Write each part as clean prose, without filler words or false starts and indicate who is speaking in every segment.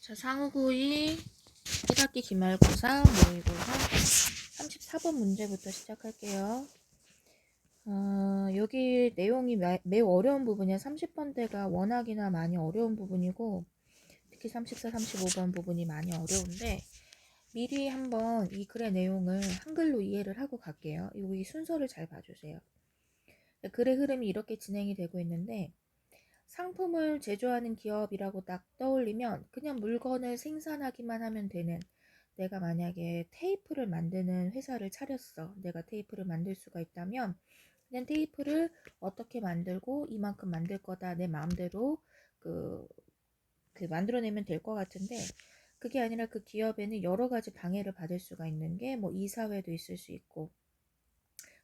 Speaker 1: 자, 상호구이 1학기 기말고사 모의고사 34번 문제부터 시작할게요. 여기 내용이 매우 어려운 부분이야. 30번대가 워낙이나 많이 어려운 부분이고 특히 34, 35번 부분이 많이 어려운데 미리 한번 이 글의 내용을 한글로 이해를 하고 갈게요. 여기 순서를 잘 봐주세요. 글의 흐름이 이렇게 진행이 되고 있는데 상품을 제조하는 기업이라고 딱 떠올리면 그냥 물건을 생산하기만 하면 되는, 내가 만약에 테이프를 만드는 회사를 차렸어. 내가 테이프를 만들 수가 있다면 그냥 테이프를 어떻게 만들고 이만큼 만들 거다 내 마음대로 그, 만들어내면 될 것 같은데, 그게 아니라 그 기업에는 여러 가지 방해를 받을 수가 있는 게 뭐 이사회도 있을 수 있고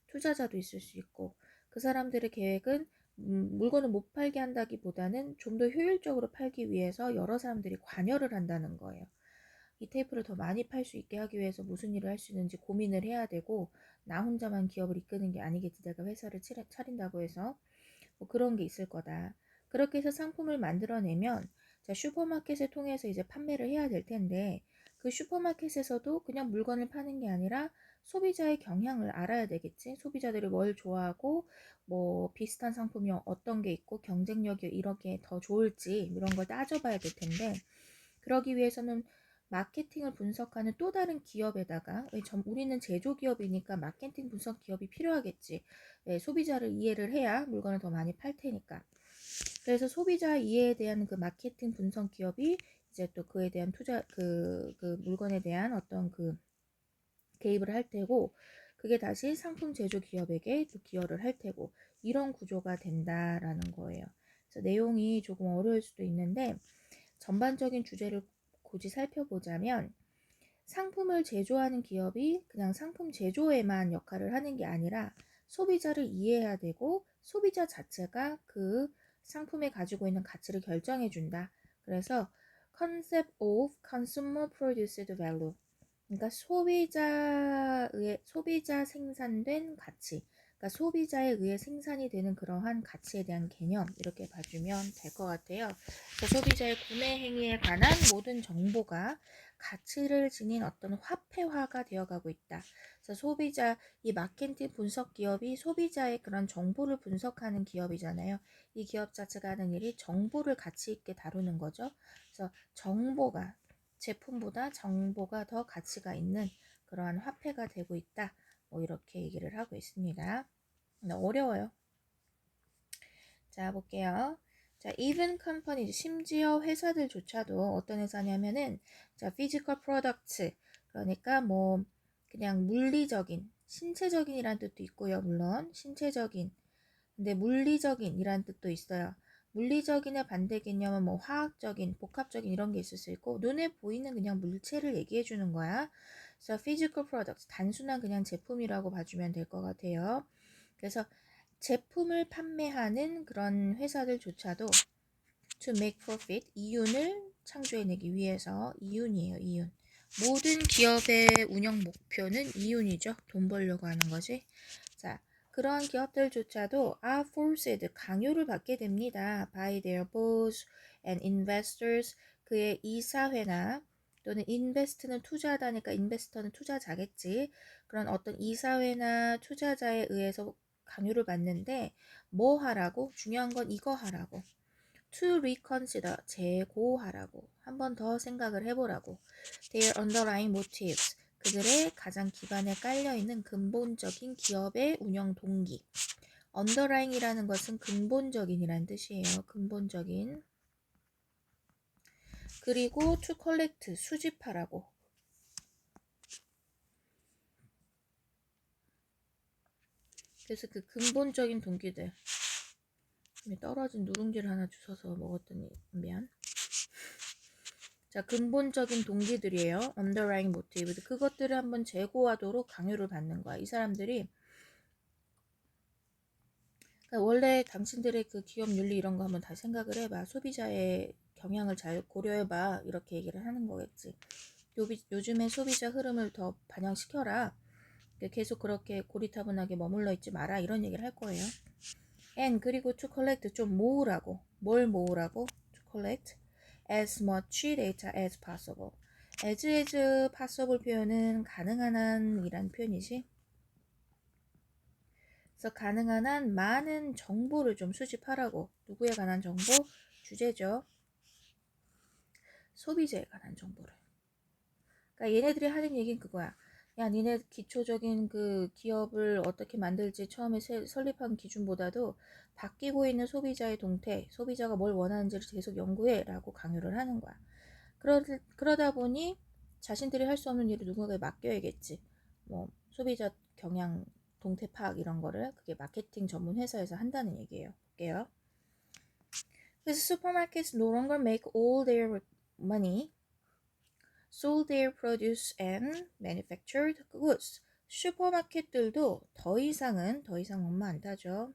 Speaker 1: 투자자도 있을 수 있고, 그 사람들의 계획은 물건을 못 팔게 한다기보다는 좀 더 효율적으로 팔기 위해서 여러 사람들이 관여를 한다는 거예요. 이 테이프를 더 많이 팔 수 있게 하기 위해서 무슨 일을 할 수 있는지 고민을 해야 되고, 나 혼자만 기업을 이끄는 게 아니겠지. 내가 회사를 차린다고 해서 뭐 그런 게 있을 거다. 그렇게 해서 상품을 만들어내면 자, 슈퍼마켓을 통해서 이제 판매를 해야 될 텐데, 그 슈퍼마켓에서도 그냥 물건을 파는 게 아니라 소비자의 경향을 알아야 되겠지. 소비자들이 뭘 좋아하고 뭐 비슷한 상품이 어떤 게 있고 경쟁력이 이렇게 더 좋을지 이런 걸 따져봐야 될 텐데, 그러기 위해서는 마케팅을 분석하는 또 다른 기업에다가, 우리는 제조기업이니까 마케팅 분석 기업이 필요하겠지. 소비자를 이해를 해야 물건을 더 많이 팔 테니까. 그래서 소비자 이해에 대한 그 마케팅 분석 기업이 이제 또 그에 대한 투자, 그 물건에 대한 어떤 그 개입을 할 테고, 그게 다시 상품 제조 기업에게 또 기여를 할 테고, 이런 구조가 된다라는 거예요. 그래서 내용이 조금 어려울 수도 있는데 전반적인 주제를 굳이 살펴보자면, 상품을 제조하는 기업이 그냥 상품 제조에만 역할을 하는 게 아니라 소비자를 이해해야 되고, 소비자 자체가 그 상품에 가지고 있는 가치를 결정해 준다. 그래서 Concept of Consumer Produced Value, 그러니까 소비자 생산된 가치, 그러니까 소비자에 의해 생산이 되는 그러한 가치에 대한 개념, 이렇게 봐주면 될 것 같아요. 소비자의 구매 행위에 관한 모든 정보가 가치를 지닌 어떤 화폐화가 되어가고 있다. 그래서 이 마케팅 분석 기업이 소비자의 그런 정보를 분석하는 기업이잖아요. 이 기업 자체가 하는 일이 정보를 가치 있게 다루는 거죠. 그래서 제품보다 정보가 더 가치가 있는 그러한 화폐가 되고 있다. 뭐 이렇게 얘기를 하고 있습니다. 어려워요. 자, 볼게요. 자, even company, 심지어 회사들조차도 어떤 회사냐면은, 자, physical products, 그러니까 뭐 그냥 물리적인, 신체적인이란 뜻도 있고요. 물론 신체적인, 근데 물리적인이란 뜻도 있어요. 물리적인의 반대 개념은 뭐 화학적인, 복합적인 이런 게 있을 수 있고, 눈에 보이는 그냥 물체를 얘기해 주는 거야. 그래서 physical products, 단순한 그냥 제품이라고 봐주면 될 것 같아요. 그래서 제품을 판매하는 그런 회사들조차도 to make profit, 이윤을 창조해내기 위해서, 이윤이에요, 이윤. 모든 기업의 운영 목표는 이윤이죠. 돈 벌려고 하는 거지. 자, 그러한 기업들조차도 are forced, 강요를 받게 됩니다. by their boss and investors, 그의 이사회나, 또는 invest는 투자하다니까 인베스터는 투자자겠지. 그런 어떤 이사회나 투자자에 의해서 강요를 받는데, 뭐 하라고? 중요한 건 이거 하라고. to reconsider, 재고하라고. 한 번 더 생각을 해보라고. their underlying motives, 그들의 가장 기반에 깔려있는 근본적인 기업의 운영 동기. underlying이라는 것은 근본적인이란 뜻이에요. 근본적인. 그리고 to collect, 수집하라고. 그래서 그 근본적인 동기들. 떨어진 누룽지를 하나 주워서 먹었더니 미안. 자, 근본적인 동기들이에요. underlying motive. 그것들을 한번 재고하도록 강요를 받는 거야. 이 사람들이, 그러니까 원래 당신들의 그 기업 윤리 이런 거 한번 다시 생각을 해봐. 소비자의 경향을 잘 고려해봐. 이렇게 얘기를 하는 거겠지. 요즘에 소비자 흐름을 더 반영시켜라. 계속 그렇게 고리타분하게 머물러 있지 마라. 이런 얘기를 할 거예요. and, 그리고 to collect, 좀 모으라고. 뭘 모으라고? to collect as much data as possible. as possible 표현은 가능한 한이란 표현이지. 그래서 가능한 한 많은 정보를 좀 수집하라고. 누구에 관한 정보? 주제죠. 소비자에 관한 정보를. 그러니까 얘네들이 하는 얘기는 그거야. 야, 니네 기초적인 그 기업을 어떻게 만들지 처음에 설립한 기준보다도 바뀌고 있는 소비자의 동태, 소비자가 뭘 원하는지를 계속 연구해 라고 강요를 하는 거야. 그러다 보니 자신들이 할 수 없는 일을 누군가에 맡겨야겠지. 뭐 소비자 경향, 동태 파악 이런 거를 그게 마케팅 전문 회사에서 한다는 얘기예요. 볼게요. 그래서 supermarkets no longer make all their money sold their produce and manufactured goods. 슈퍼마켓들도 더 이상 엄마 안 타죠.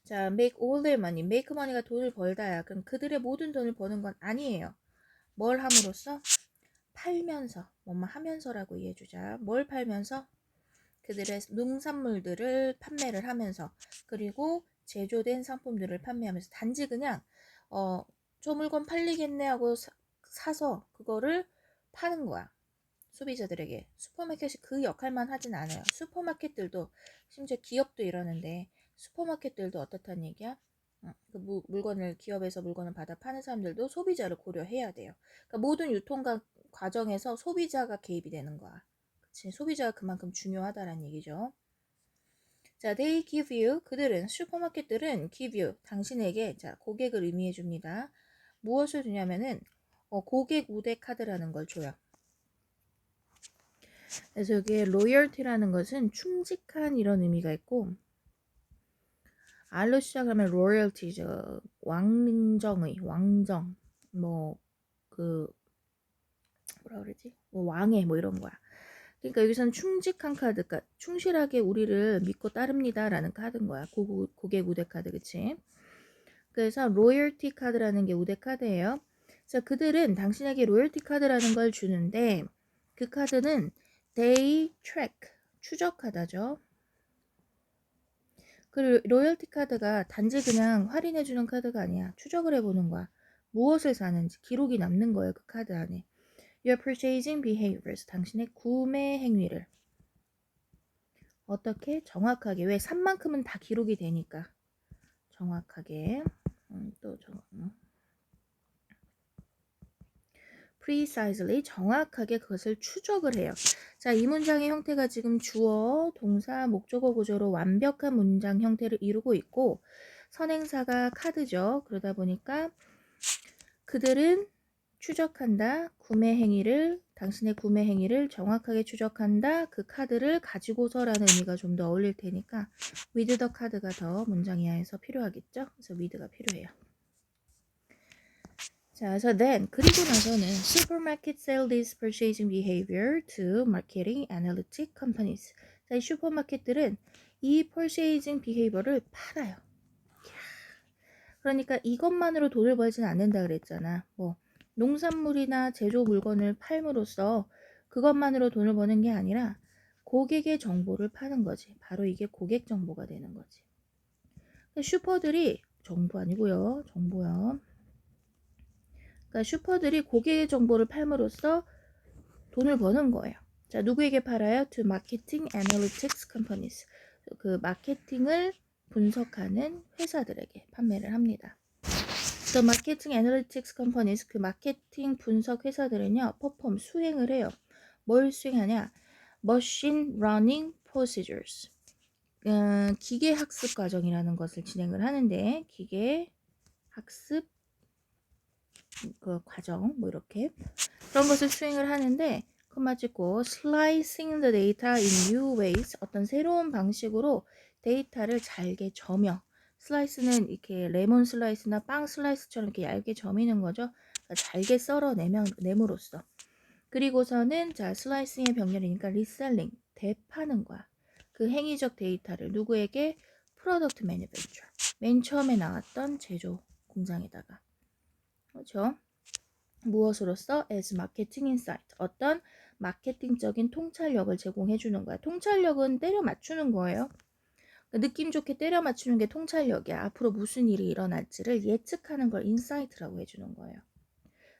Speaker 1: 자, make all their money. make money가 돈을 벌다야. 그럼 그들의 모든 돈을 버는 건 아니에요. 뭘 함으로써? 팔면서. 뭐뭐 하면서라고 이해해주자. 뭘 팔면서? 그들의 농산물들을 판매를 하면서, 그리고 제조된 상품들을 판매하면서, 단지 그냥 저 물건 팔리겠네 하고 사서 그거를 파는 거야. 소비자들에게. 슈퍼마켓이 그 역할만 하진 않아요. 슈퍼마켓들도, 심지어 기업도 이러는데 슈퍼마켓들도 어떻다는 얘기야? 그 물건을, 기업에서 물건을 받아 파는 사람들도 소비자를 고려해야 돼요. 그러니까 모든 유통 과정에서 소비자가 개입이 되는 거야. 그치? 소비자가 그만큼 중요하다라는 얘기죠. 자, they give you, 그들은, 슈퍼마켓들은 give you, 당신에게, 자, 고객을 의미해 줍니다. 무엇을 주냐면은 고객 우대 카드라는 걸 줘요. 그래서 여기에 loyalty라는 것은 충직한 이런 의미가 있고, R로 시작하면 royalty죠. 왕정의, 왕정, 뭐 뭐라 그러지? 뭐 왕의 뭐 이런 거야. 그러니까 여기서는 충직한 카드, 그러니까 충실하게 우리를 믿고 따릅니다 라는 카드인 거야. 고객 우대 카드, 그치? 그래서 로열티 카드라는 게 우대 카드예요. 그래서 그들은 당신에게 로열티 카드라는 걸 주는데, 그 카드는 they track, 추적하다죠. 그 로열티 카드가 단지 그냥 할인해주는 카드가 아니야. 추적을 해보는 거야. 무엇을 사는지 기록이 남는 거예요. 그 카드 안에. Your purchasing behaviors, 당신의 구매 행위를 어떻게? 정확하게. 왜? 산 만큼은 다 기록이 되니까. 정확하게. precisely, 정확하게 그것을 추적을 해요. 자, 이 문장의 형태가 지금 주어, 동사, 목적어 구조로 완벽한 문장 형태를 이루고 있고, 선행사가 카드죠. 그러다 보니까 그들은 추적한다. 당신의 구매 행위를 정확하게 추적한다. 그 카드를 가지고서라는 의미가 좀 더 어울릴 테니까 with the 카드가 더 문장 이하에서 필요하겠죠. 그래서 with가 필요해요. 자, 그래서 then, 그리고 나서는 supermarket sell this purchasing behavior to marketing analytic companies. 자, 이 슈퍼마켓들은 이 purchasing behavior를 팔아요. 그러니까 이것만으로 돈을 벌지는 않는다 그랬잖아. 뭐 농산물이나 제조 물건을 팔므로써 그것만으로 돈을 버는 게 아니라 고객의 정보를 파는 거지. 바로 이게 고객 정보가 되는 거지. 슈퍼들이, 정보 아니고요. 정보요. 그러니까 슈퍼들이 고객의 정보를 팔므로써 돈을 버는 거예요. 자, 누구에게 팔아요? To marketing analytics companies. 그 마케팅을 분석하는 회사들에게 판매를 합니다. The marketing analytics companies, 그 마케팅 분석 회사들은요, perform, 수행을 해요. 뭘 수행하냐? Machine learning procedures. 기계 학습 과정이라는 것을 진행을 하는데, 기계 학습 그 과정, 뭐 이렇게 그런 것을 수행을 하는데, 콤마 찍고 slicing the data in new ways, 어떤 새로운 방식으로 데이터를 잘게 저며, 슬라이스는 이렇게 레몬 슬라이스나 빵 슬라이스처럼 이렇게 얇게 저미는 거죠. 그러니까 잘게 썰어냄으로써. 그리고서는 자, 슬라이싱의 병렬이니까 리셀링, 대파는 거야. 그 행위적 데이터를 누구에게? 프로덕트 매니팩처러, 맨 처음에 나왔던 제조 공장에다가. 그렇죠? 무엇으로써? as marketing insight, 어떤 마케팅적인 통찰력을 제공해 주는 거야. 통찰력은 때려 맞추는 거예요. 느낌 좋게 때려 맞추는 게 통찰력이야. 앞으로 무슨 일이 일어날지를 예측하는 걸 인사이트라고 해주는 거예요.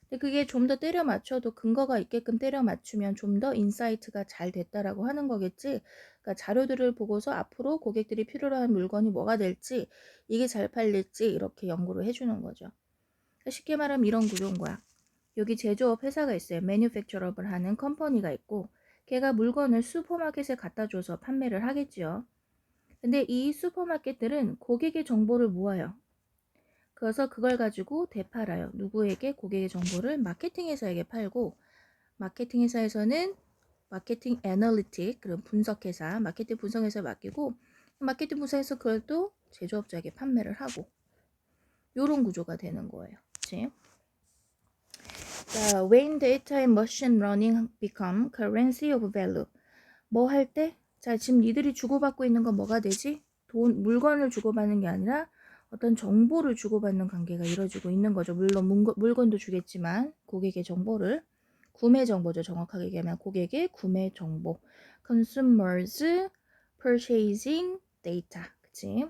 Speaker 1: 근데 그게 좀 더 때려 맞춰도 근거가 있게끔 때려 맞추면 좀 더 인사이트가 잘 됐다라고 하는 거겠지. 그러니까 자료들을 보고서 앞으로 고객들이 필요로 하는 물건이 뭐가 될지, 이게 잘 팔릴지 이렇게 연구를 해주는 거죠. 그러니까 쉽게 말하면 이런 구조인 거야. 여기 제조업 회사가 있어요. 매뉴팩처업을 하는 컴퍼니가 있고, 걔가 물건을 슈퍼마켓에 갖다 줘서 판매를 하겠지요. 근데 이 슈퍼마켓들은 고객의 정보를 모아요. 그래서 그걸 가지고 되팔아요. 누구에게? 고객의 정보를 마케팅 회사에게 팔고, 마케팅 회사에서는 마케팅 애널리틱, 그런 분석회사, 마케팅 분석회사에 맡기고, 마케팅 분석에서 그걸 또 제조업자에게 판매를 하고, 요런 구조가 되는 거예요. 그치? 자, when data and machine learning become currency of value. 뭐 할 때? 자, 지금 니들이 주고받고 있는 건 뭐가 되지? 물건을 주고받는 게 아니라 어떤 정보를 주고받는 관계가 이루어지고 있는 거죠. 물론 물건도 주겠지만 고객의 정보를, 구매 정보죠. 정확하게 얘기하면 고객의 구매 정보. consumers purchasing data. 그치?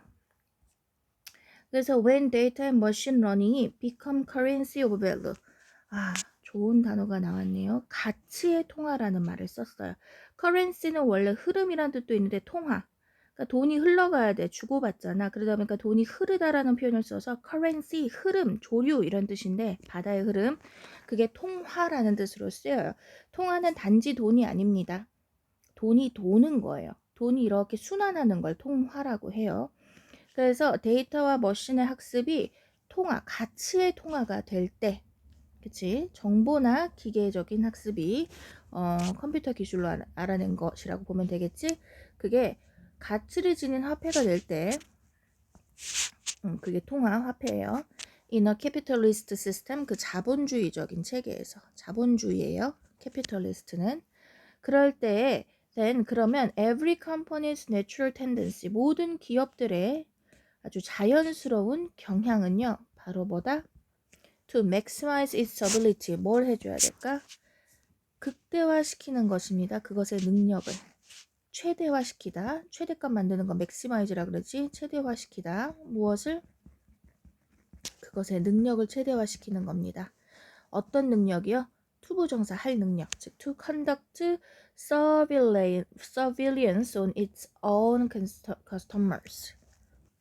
Speaker 1: 그래서 when data and machine learning이 become currency of value. 아, 좋은 단어가 나왔네요. 가치의 통화라는 말을 썼어요. currency는 원래 흐름이란 뜻도 있는데 통화. 그러니까 돈이 흘러가야 돼. 주고받잖아. 그러다 보니까 돈이 흐르다라는 표현을 써서 currency, 흐름, 조류 이런 뜻인데 바다의 흐름. 그게 통화라는 뜻으로 쓰여요. 통화는 단지 돈이 아닙니다. 돈이 도는 거예요. 돈이 이렇게 순환하는 걸 통화라고 해요. 그래서 데이터와 머신의 학습이 통화, 가치의 통화가 될 때, 그치? 정보나 기계적인 학습이 컴퓨터 기술로 알아낸 것이라고 보면 되겠지? 그게 가치를 지닌 화폐가 될 때, 그게 통화, 화폐예요. In a capitalist system, 그 자본주의적인 체계에서, 자본주의예요. 캐피털리스트는. 그럴 때에 then 그러면 every company's natural tendency, 모든 기업들의 아주 자연스러운 경향은요. 바로 뭐다? To maximize its ability. 뭘 해줘야 될까? 극대화시키는 것입니다. 그것의 능력을. 최대화시키다. 최대값 만드는 거 maximize라 그러지. 최대화시키다. 무엇을? 그것의 능력을 최대화시키는 겁니다. 어떤 능력이요? 투부정사 할 능력. 즉 to conduct surveillance on its own customers.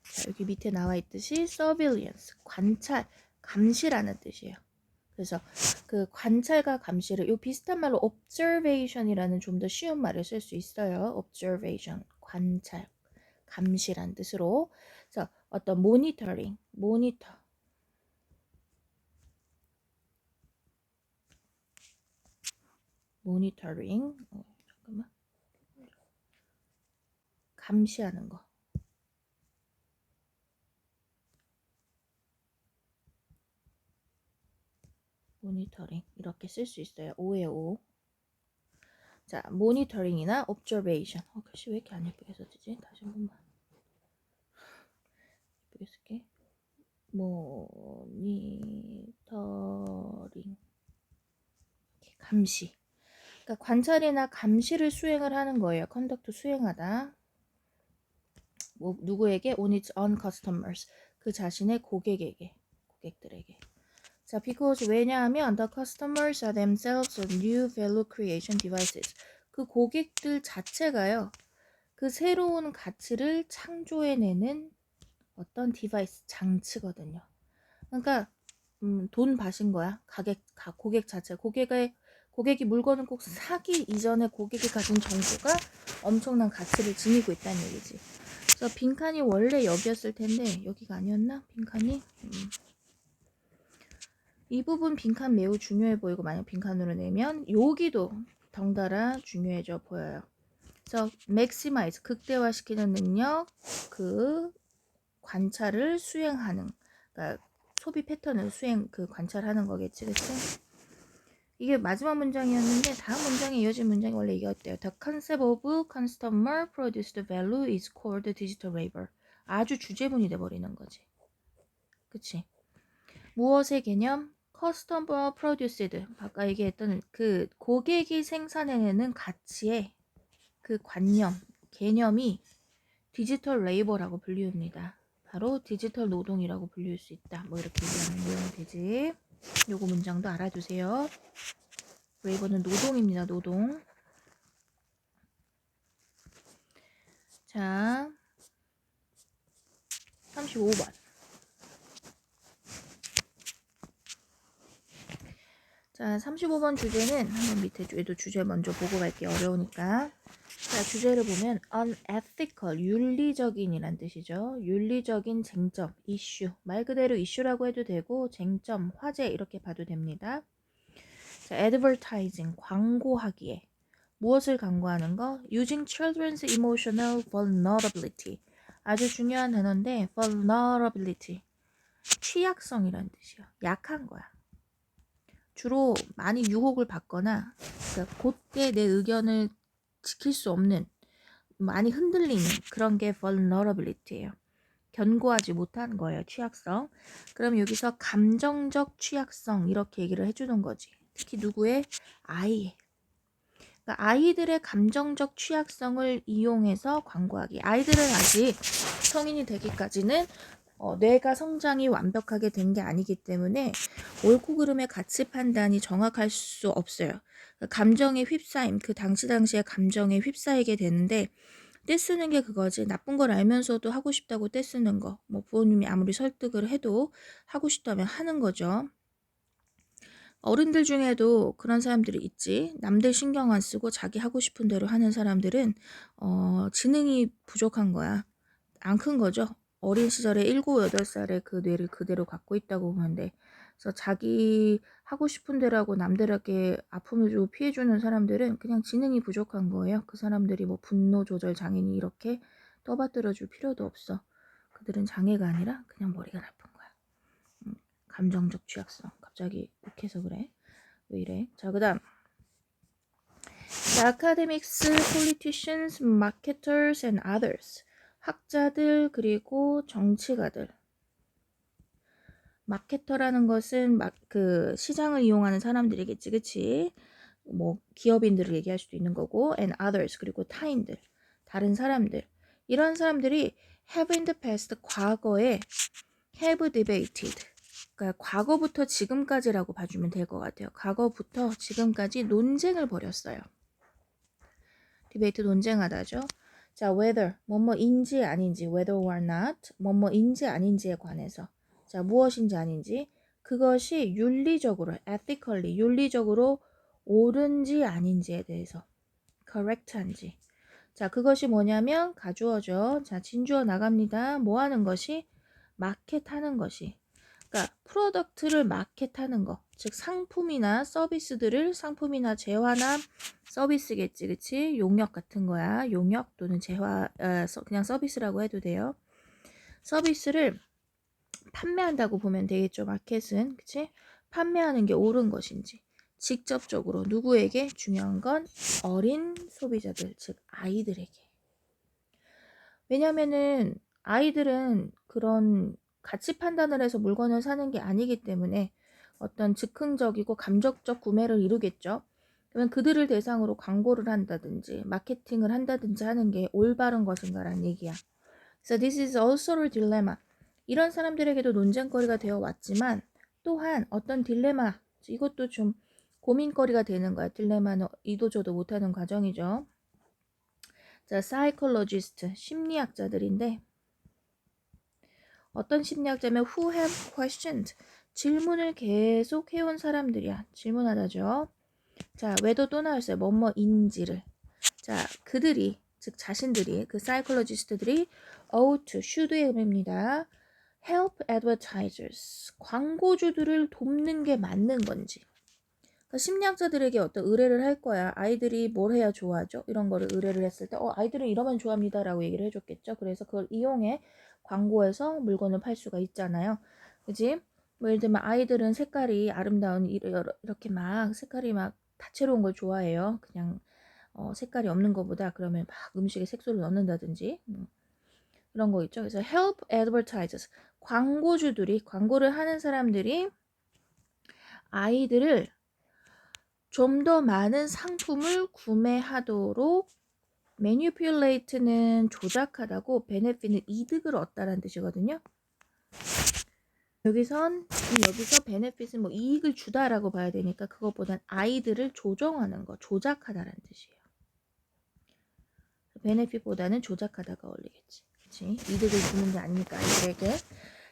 Speaker 1: 자, 여기 밑에 나와 있듯이 surveillance, 관찰, 감시라는 뜻이에요. 그래서 그 관찰과 감시를 요 비슷한 말로 observation이라는 좀 더 쉬운 말을 쓸 수 있어요. observation, 관찰, 감시란 뜻으로. 그래서 어떤 monitoring, 잠깐만. 감시하는 거. 모니터링 이렇게 쓸 수 있어요. 5에 5. 자, 모니터링이나 observation. 글씨 왜 이렇게 안 예쁘게 써지지? 다시 한 번만. 예쁘게 쓸게. 모니터링. 감시. 그러니까 관찰이나 감시를 수행을 하는 거예요. 컨덕트 수행하다. 누구에게? On its own customers. 그 자신의 고객들에게. 자, because 왜냐하면 the customers are themselves new value creation devices. 그 고객들 자체가요. 그 새로운 가치를 창조해내는 어떤 디바이스, 장치거든요. 그러니까 돈 밭인 거야. 고객 자체. 고객이 물건을 꼭 사기 이전에 고객이 가진 정보가 엄청난 가치를 지니고 있다는 얘기지. 그래서 빈칸이 원래 여기였을 텐데 여기가 아니었나? 빈칸이? 이 부분 빈칸 매우 중요해 보이고 만약 빈칸으로 내면 여기도 덩달아 중요해져 보여요. 그래서 maximize, 극대화시키는 능력, 그 관찰을 수행하는, 그러니까 소비 패턴을 관찰하는 거겠지, 그치? 이게 마지막 문장이었는데 다음 문장에 이어진 문장이 원래 이거였대요. The concept of customer produced value is called digital labor. 아주 주제문이 돼버리는 거지. 그치? 무엇의 개념? Customer produced. 아까 얘기했던 그 고객이 생산해내는 가치의 그 개념이 디지털 레이버라고 불리웁니다. 바로 디지털 노동이라고 불릴 수 있다. 뭐 이렇게 얘기하는 내용이 되지. 요거 문장도 알아두세요. 레이버는 노동입니다. 노동. 자, 35번. 자, 35번 주제는 한번 밑에 얘도 주제 먼저 보고 갈게요. 어려우니까. 자, 주제를 보면 unethical, 윤리적인이란 뜻이죠. 윤리적인 쟁점, 이슈. 말 그대로 이슈라고 해도 되고 쟁점, 화제 이렇게 봐도 됩니다. 자, advertising, 광고하기에. 무엇을 광고하는 거? Using children's emotional vulnerability. 아주 중요한 단어인데 vulnerability. 취약성이란 뜻이야. 약한 거야. 주로 많이 유혹을 받거나 그러니까 곧게 내 의견을 지킬 수 없는 많이 흔들리는 그런 게 vulnerability예요. 견고하지 못한 거예요. 취약성. 그럼 여기서 감정적 취약성 이렇게 얘기를 해주는 거지. 특히 누구의? 아이의. 그러니까 아이들의 감정적 취약성을 이용해서 광고하기. 아이들은 아직 성인이 되기까지는 뇌가 성장이 완벽하게 된 게 아니기 때문에 옳고 그름의 가치 판단이 정확할 수 없어요. 감정에 휩싸임, 그 당시의 감정에 휩싸이게 되는데 떼쓰는 게 그거지. 나쁜 걸 알면서도 하고 싶다고 떼쓰는 거. 뭐 부모님이 아무리 설득을 해도 하고 싶다면 하는 거죠. 어른들 중에도 그런 사람들이 있지. 남들 신경 안 쓰고 자기 하고 싶은 대로 하는 사람들은 지능이 부족한 거야. 안 큰 거죠. 어린 시절에 7, 8살에 그 뇌를 그대로 갖고 있다고 보면 돼. 그래서 자기 하고 싶은 대로 하고 남들에게 아픔을 주고 피해 주는 사람들은 그냥 지능이 부족한 거예요. 그 사람들이 뭐 분노 조절 장애니 이렇게 떠받들어 줄 필요도 없어. 그들은 장애가 아니라 그냥 머리가 나쁜 거야. 감정적 취약성. 갑자기 욱해서 그래. 왜 이래? 자, 그다음. academics, politicians, marketers and others. 학자들 그리고 정치가들. 마케터라는 것은 그 시장을 이용하는 사람들이겠지, 그치? 뭐 기업인들을 얘기할 수도 있는 거고, and others 그리고 타인들, 다른 사람들. 이런 사람들이 have in the past 과거에 have debated. 그러니까 과거부터 지금까지라고 봐주면 될 것 같아요. 과거부터 지금까지 논쟁을 벌였어요. 디베이트 논쟁하다죠. 자, whether 뭐뭐인지 아닌지, whether or not 뭐뭐인지 아닌지에 관해서. 자, 무엇인지 아닌지 그것이 윤리적으로, ethically 윤리적으로 옳은지 아닌지에 대해서 correct한지. 자, 그것이 뭐냐면 가주어죠. 자, 진주어 나갑니다. 뭐 하는 것이? 마켓하는 것이. 그러니까 프로덕트를 마켓하는 거. 즉 상품이나 서비스들을 상품이나 재화나 서비스겠지. 그치? 용역 같은 거야. 용역 또는 재화 그냥 서비스라고 해도 돼요. 서비스를 판매한다고 보면 되겠죠. 마켓은. 그치? 판매하는 게 옳은 것인지. 직접적으로 누구에게? 중요한 건 어린 소비자들, 즉 아이들에게. 왜냐면은 아이들은 그런 가치 판단을 해서 물건을 사는 게 아니기 때문에 어떤 즉흥적이고 감정적 구매를 이루겠죠. 그러면 그들을 대상으로 광고를 한다든지 마케팅을 한다든지 하는 게 올바른 것인가라는 얘기야. So this is also a dilemma. 이런 사람들에게도 논쟁거리가 되어 왔지만 또한 어떤 딜레마, 이것도 좀 고민거리가 되는 거야. 딜레마는 이도저도 못하는 과정이죠. 자, psychologist, 심리학자들인데 어떤 심리학자면 who have questioned, 질문을 계속 해온 사람들이야. 질문하다죠. 자, 왜도 또 나왔어요. 뭐뭐인지를. 자, 그들이, 즉 자신들이, 그 psychologist들이 ought, should의 의미입니다. help advertisers, 광고주들을 돕는 게 맞는 건지. 그러니까 심리학자들에게 어떤 의뢰를 할 거야. 아이들이 뭘 해야 좋아하죠? 이런 거를 의뢰를 했을 때 아이들은 이러면 좋아합니다 라고 얘기를 해줬겠죠. 그래서 그걸 이용해 광고에서 물건을 팔 수가 있잖아요. 그지? 뭐 예를 들면 아이들은 색깔이 아름다운 이렇게 막 색깔이 막 다채로운 걸 좋아해요. 그냥 색깔이 없는 것보다. 그러면 막 음식에 색소를 넣는다든지 그런 거 있죠. 그래서 help advertisers, 광고주들이, 광고를 하는 사람들이 아이들을 좀 더 많은 상품을 구매하도록 manipulate는 조작하다고 benefit은 이득을 얻다라는 뜻이거든요. 여기서 benefit은 뭐 이익을 주다라고 봐야 되니까 그것보단 아이들을 조정하는 거, 조작하다라는 뜻이에요. benefit보다는 조작하다가 어울리겠지. 그치? 이득을 주는 게 아니니까 아이들에게.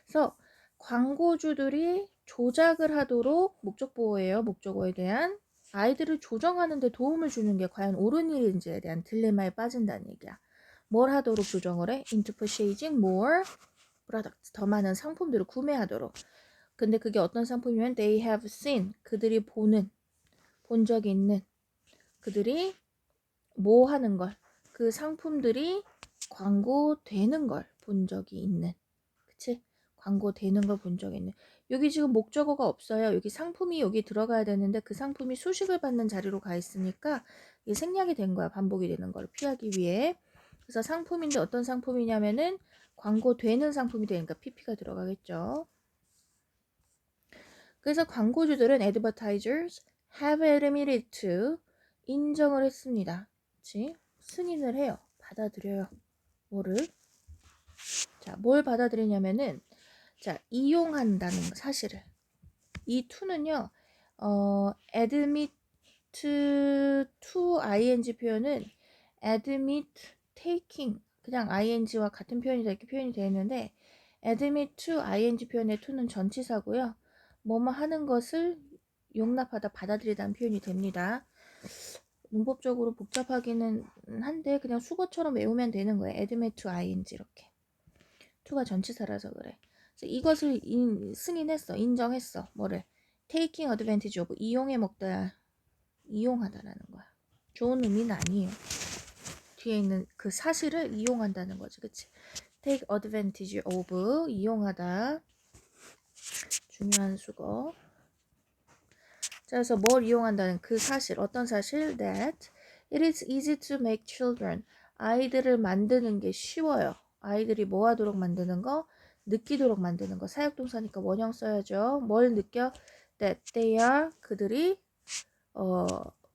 Speaker 1: 그래서 광고주들이 조작을 하도록 목적보호예요. 목적어에 대한 아이들을 조정하는 데 도움을 주는 게 과연 옳은 일인지에 대한 딜레마에 빠진다는 얘기야. 뭘 하도록 조정을 해? Into purchasing more products. 더 많은 상품들을 구매하도록. 근데 그게 어떤 상품이면 they have seen. 그들이 본 적이 있는. 그들이 뭐 하는 걸. 그 상품들이 광고되는 걸 본 적이 있는. 그치? 광고되는 걸 본 적이 있는. 여기 지금 목적어가 없어요. 여기 상품이 여기 들어가야 되는데 그 상품이 수식을 받는 자리로 가 있으니까 이게 생략이 된 거야. 반복이 되는 걸 피하기 위해. 그래서 상품인데 어떤 상품이냐면은 광고되는 상품이 되니까 PP가 들어가겠죠. 그래서 광고주들은 advertisers have admitted to 인정을 했습니다. 그치? 승인을 해요. 받아들여요. 뭐를? 자, 뭘 받아들이냐면은 자, 이용한다는 사실을. 이 to는요. admit to ing 표현은 admit taking 그냥 ing와 같은 표현이 이렇게 표현이 되어 있는데 admit to ing 표현의 to는 전치사고요. 뭐뭐 하는 것을 용납하다 받아들이다는 표현이 됩니다. 문법적으로 복잡하기는 한데 그냥 수거처럼 외우면 되는 거예요. admit to ing 이렇게. to가 전치사라서 그래. 그래서 이것을 승인했어. 인정했어. 뭐를? taking advantage of 이용해 먹다. 이용하다라는 거야. 좋은 의미는 아니에요. 뒤에 있는 그 사실을 이용한다는 거지. 그치? take advantage of 이용하다. 중요한 수거. 자, 그래서 뭘 이용한다는 그 사실, 어떤 사실? That it is easy to make children. 아이들을 만드는 게 쉬워요. 아이들이 뭐 하도록 만드는 거? 느끼도록 만드는 거. 사역동사니까 원형 써야죠. 뭘 느껴? That they are, 그들이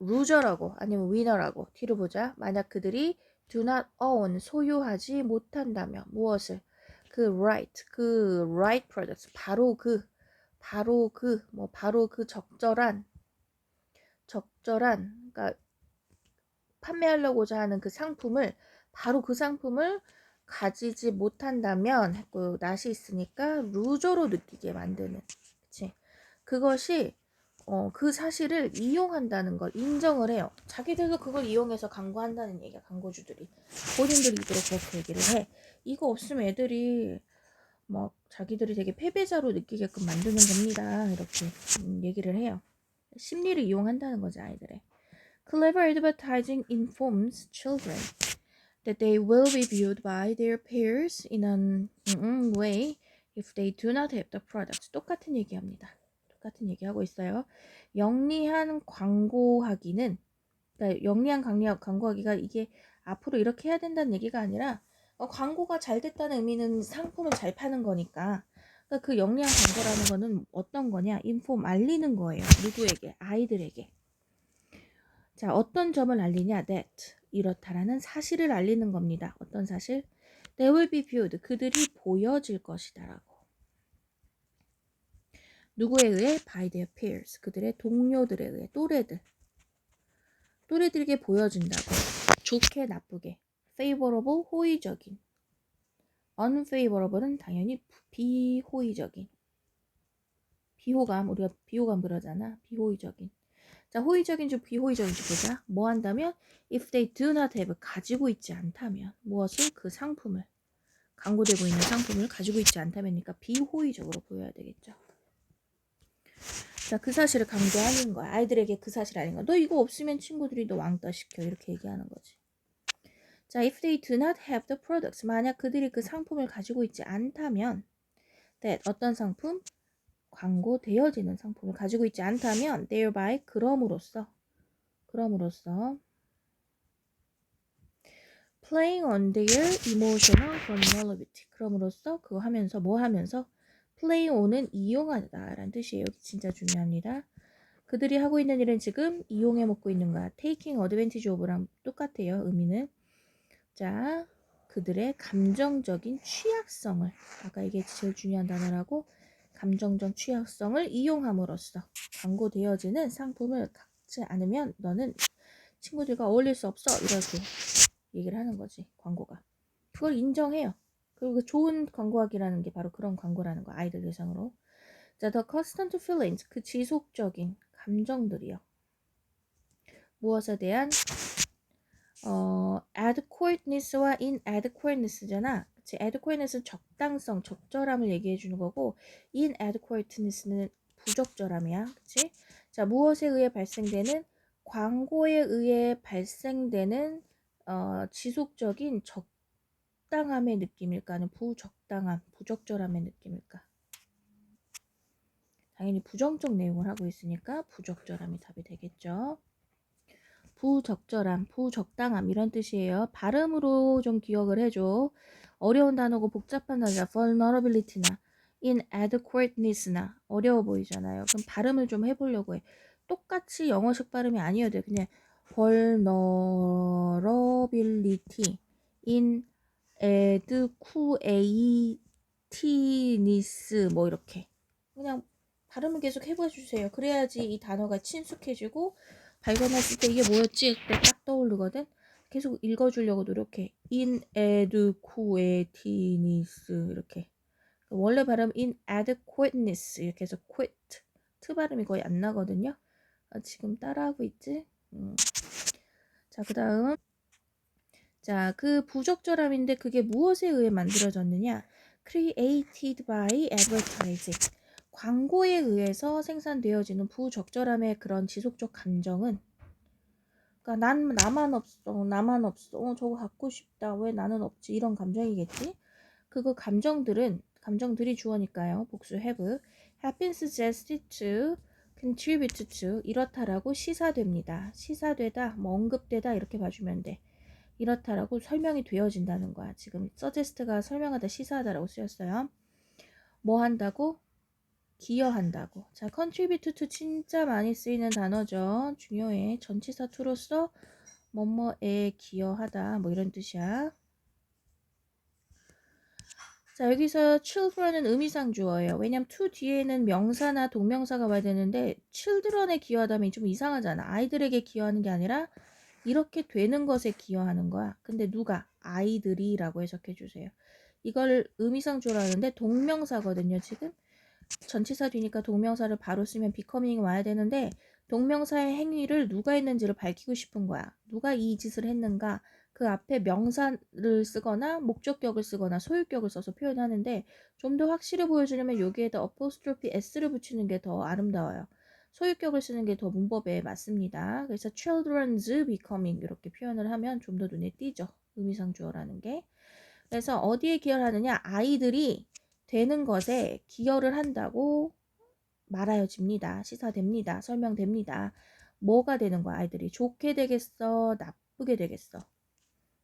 Speaker 1: loser라고 아니면 winner라고. 뒤로 보자. 만약 그들이 do not own, 소유하지 못한다면 무엇을? 그 right products. 바로 그 적절한 그러니까 판매하려고자 하는 그 상품을 바로 그 상품을 가지지 못한다면 했고 낫이 있으니까 루저로 느끼게 만드는 그치? 그것이 그 사실을 이용한다는 걸 인정을 해요. 자기들도 그걸 이용해서 광고한다는 얘기야. 광고주들이 본인들이 이대로 그렇게 얘기를 해. 이거 없으면 애들이 막 자기들이 되게 패배자로 느끼게끔 만드는 겁니다. 이렇게 얘기를 해요. 심리를 이용한다는 거지 아이들의. Clever advertising informs children that they will be viewed by their peers in an way if they do not have the products. 똑같은 얘기합니다. 똑같은 얘기하고 있어요. 영리한 광고하기는 그러니까 영리한 광고하기가 이게 앞으로 이렇게 해야 된다는 얘기가 아니라 광고가 잘 됐다는 의미는 상품을 잘 파는 거니까 그러니까 그 영리한 광고라는 거는 어떤 거냐? 인폼 알리는 거예요. 누구에게? 아이들에게. 자, 어떤 점을 알리냐? That 이렇다라는 사실을 알리는 겁니다. 어떤 사실? They will be viewed. 그들이 보여질 것이다라고. 누구에 의해? By their peers. 그들의 동료들에 의해. 또래들에게 보여진다고. 좋게 나쁘게. Favorable 호의적인. Unfavorable은 당연히 비호의적인. 비호감 우리가 비호감 그러잖아. 비호의적인. 자, 호의적인지 비호의적인지 보자. 뭐 한다면 if they do not have 가지고 있지 않다면 무엇을 그 상품을 광고되고 있는 상품을 가지고 있지 않다면니까 비호의적으로 보여야 되겠죠. 자, 그 사실을 강조하는 거야. 아이들에게 그 사실 아닌 거야. 너 이거 없으면 친구들이 너 왕따 시켜 이렇게 얘기하는 거지. 자, if they do not have the products 만약 그들이 그 상품을 가지고 있지 않다면 that 어떤 상품? 광고되어지는 상품을 가지고 있지 않다면 thereby 그럼으로써 playing on their emotional vulnerability 그럼으로써 그거 하면서 뭐 하면서 play on은 이용하다 라는 뜻이에요. 여기 진짜 중요합니다. 그들이 하고 있는 일은 지금 이용해 먹고 있는 거야. taking advantage of랑 똑같아요. 의미는 자, 그들의 감정적인 취약성을, 아까 이게 제일 중요한 단어라고, 감정적 취약성을 이용함으로써 광고되어지는 상품을 갖지 않으면 너는 친구들과 어울릴 수 없어. 이렇게 얘기를 하는 거지, 광고가. 그걸 인정해요. 그리고 그 좋은 광고하기라는 게 바로 그런 광고라는 거, 아이들 대상으로. 자, the constant feelings, 그 지속적인 감정들이요. 무엇에 대한 adequateness와 inadequateness잖아. 그치? adequateness는 적당성, 적절함을 얘기해 주는 거고 inadequateness는 부적절함이야. 그치? 자, 무엇에 의해 발생되는 광고에 의해 발생되는 지속적인 적당함의 느낌일까? 아니면 부적당함, 부적절함의 느낌일까? 당연히 부정적 내용을 하고 있으니까 부적절함이 답이 되겠죠. 부적절함, 부적당함 이런 뜻이에요. 발음으로 좀 기억을 해줘. 어려운 단어고 복잡한 단어가 vulnerability나 inadequateness나 어려워 보이잖아요. 그럼 발음을 좀 해보려고 해. 똑같이 영어식 발음이 아니어야 돼. 그냥 vulnerability, inadequateness 뭐 이렇게 그냥 발음을 계속 해봐 주세요. 그래야지 이 단어가 친숙해지고 발견했을 때 이게 뭐였지? 그때 딱 떠오르거든. 계속 읽어주려고 노력해. inadequateness 이렇게. 원래 발음 inadequateness 이렇게 해서 quit 트 발음이 거의 안 나거든요. 지금 따라하고 있지? 자, 그 다음. 자, 그 부적절함인데 그게 무엇에 의해 만들어졌느냐? created by advertising. 광고에 의해서 생산되어지는 부적절함의 그런 지속적 감정은 그러니까 나만 없어, 저거 갖고 싶다, 왜 나는 없지 이런 감정이겠지. 그거 감정들이 주어니까요. 복수 have been suggested to contribute to 이렇다라고 시사됩니다. 시사되다, 뭐 언급되다 이렇게 봐주면 돼. 이렇다라고 설명이 되어진다는 거야. 지금 suggest가 설명하다 시사하다라고 쓰였어요. 뭐 한다고? 기여한다고. 자, contribute to 진짜 많이 쓰이는 단어죠. 중요해. 전치사 to로서 뭐뭐에 기여하다 뭐 이런 뜻이야. 자, 여기서 children은 의미상 주어예요. 왜냐면 to 뒤에는 명사나 동명사가 와야 되는데 children에 기여하다면 좀 이상하잖아. 아이들에게 기여하는 게 아니라 이렇게 되는 것에 기여하는 거야. 근데 누가? 아이들이라고 해석해 주세요. 이걸 의미상 주어라는데 동명사거든요, 지금. 전치사 뒤니까 동명사를 바로 쓰면 becoming이 와야 되는데 동명사의 행위를 누가 했는지를 밝히고 싶은 거야. 누가 이 짓을 했는가? 그 앞에 명사를 쓰거나 목적격을 쓰거나 소유격을 써서 표현하는데 좀 더 확실히 보여주려면 여기에다 apostrophe s를 붙이는 게 더 아름다워요. 소유격을 쓰는 게 더 문법에 맞습니다. 그래서 children's becoming 이렇게 표현을 하면 좀 더 눈에 띄죠. 의미상 주어라는 게. 그래서 어디에 기여를 하느냐? 아이들이 되는 것에 기여를 한다고 말하여집니다. 시사됩니다. 설명됩니다. 뭐가 되는 거야? 아이들이 좋게 되겠어? 나쁘게 되겠어?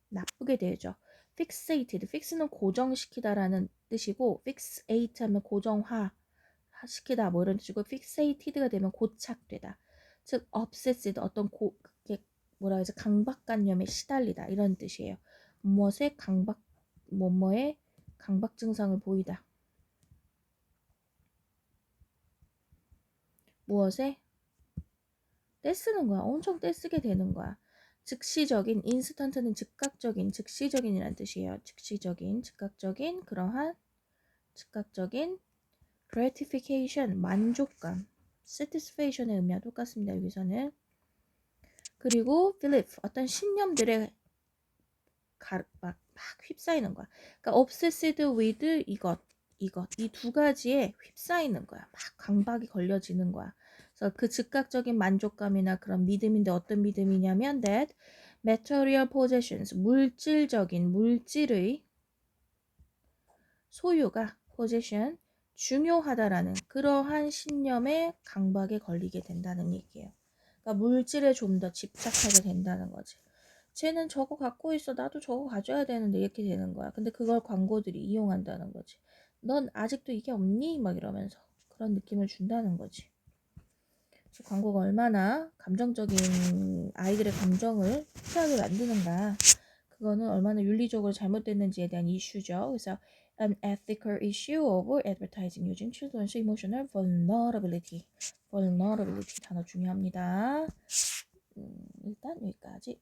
Speaker 1: 나쁘게 되죠. fixated, fix는 고정시키다라는 뜻이고 fixate 하면 고정화 시키다 뭐 이런 뜻이고 fixated가 되면 고착되다. 즉 obsessed 어떤 그게 뭐라 해서 강박관념에 시달리다 이런 뜻이에요. 무엇에 뭐뭐에 강박 증상을 보이다. 무엇에? 떼쓰는 거야. 엄청 떼쓰게 되는 거야. 즉시적인, 인스턴트는 즉각적인, 즉시적인이라는 뜻이에요. 즉시적인, 즉각적인, 그러한 즉각적인 gratification, 만족감, satisfaction의 의미와 똑같습니다. 여기서는. 그리고 belief, 어떤 신념들에 막 휩싸이는 거야. 그러니까 obsessed with 이것 이 두 가지에 휩싸이는 거야. 막 강박이 걸려지는 거야. 그래서 그 즉각적인 만족감이나 그런 믿음인데 어떤 믿음이냐면 that material possessions 물질적인 물질의 소유가 possession 중요하다라는 그러한 신념에 강박에 걸리게 된다는 얘기예요. 그러니까 물질에 좀 더 집착하게 된다는 거지. 쟤는 저거 갖고 있어. 나도 저거 가져야 되는데 이렇게 되는 거야. 근데 그걸 광고들이 이용한다는 거지. 넌 아직도 이게 없니? 막 이러면서 그런 느낌을 준다는 거지. 광고가 얼마나 감정적인 아이들의 감정을 희하게 만드는가 그거는 얼마나 윤리적으로 잘못됐는지에 대한 이슈죠. 그래서 an ethical issue of advertising using children's emotional vulnerability. vulnerability 단어 중요합니다. 일단 여기까지.